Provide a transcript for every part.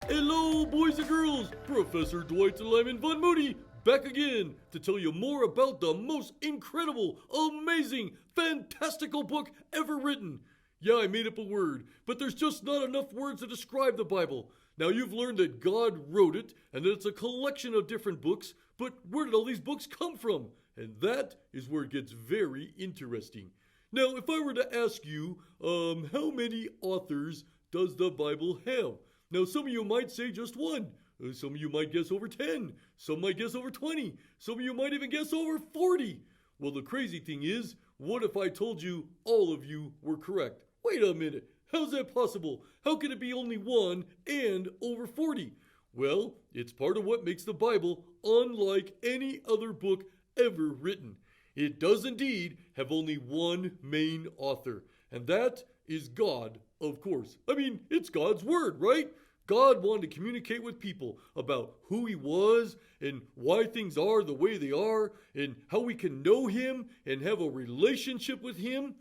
Hello, boys and girls! Professor Dwight Lyman VonMoody back again to tell you more about the most incredible, amazing, fantastical book ever written. Yeah, I made up a word, but there's just not enough words to describe the Bible. Now, you've learned that God wrote it and that it's a collection of different books, but where did all these books come from? And that is where it gets very interesting. Now, if I were to ask you, how many authors does the Bible have? Now, some of you might say just one. Some of you might guess over 10. Some might guess over 20. Some of you might even guess over 40. Well, the crazy thing is, what if I told you all of you were correct? Wait a minute. How's that possible? How can it be only one and over 40? Well, it's part of what makes the Bible unlike any other book ever written. It does indeed have only one main author, and that is God, of course. I mean, it's God's word, right? God wanted to communicate with people about who he was and why things are the way they are and how we can know him and have a relationship with him.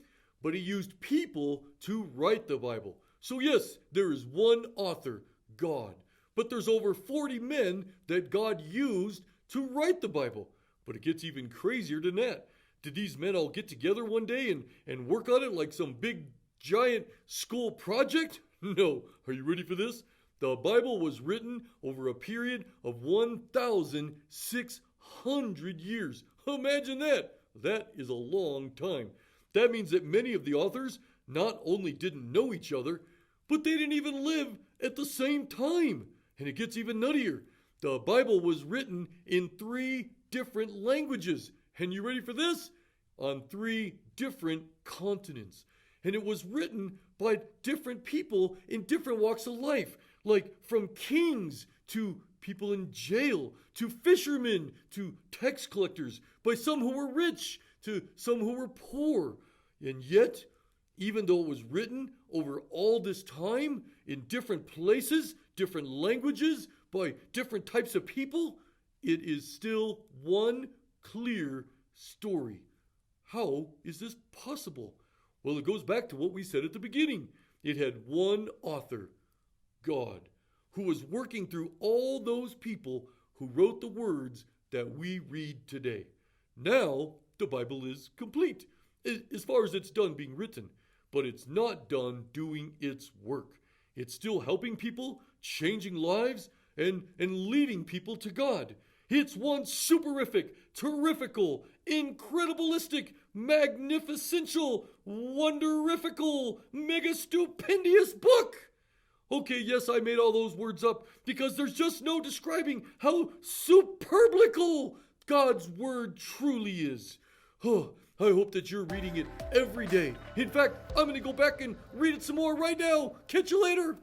But he used people to write the Bible. So yes, there is one author, God. But there's over 40 men that God used to write the Bible. But it gets even crazier than that. Did these men all get together one day and work on it like some big giant school project? No. Are you ready for this? The Bible was written over a period of 1,600 years. Imagine that. That is a long time. That means that many of the authors not only didn't know each other, but they didn't even live at the same time. And it gets even nuttier. The Bible was written in 3 different languages. And you ready for this? On 3 different continents. And it was written by different people in different walks of life, like from kings to people in jail, to fishermen, to tax collectors, by some who were rich, to some who were poor. And yet, even though it was written over all this time, in different places, different languages, by different types of people, it is still one clear story. How is this possible? Well, it goes back to what we said at the beginning. It had one author, God, who was working through all those people who wrote the words that we read today. Now, the Bible is complete, as far as it's done being written, but it's not done doing its work. It's still helping people, changing lives, and leading people to God. It's one superific, terrifical, incredibilistic, magnificential, wonderifical, mega stupendious book. Okay, yes, I made all those words up because there's just no describing how superbical God's word truly is. Oh, I hope that you're reading it every day. In fact, I'm going to go back and read it some more right now. Catch you later.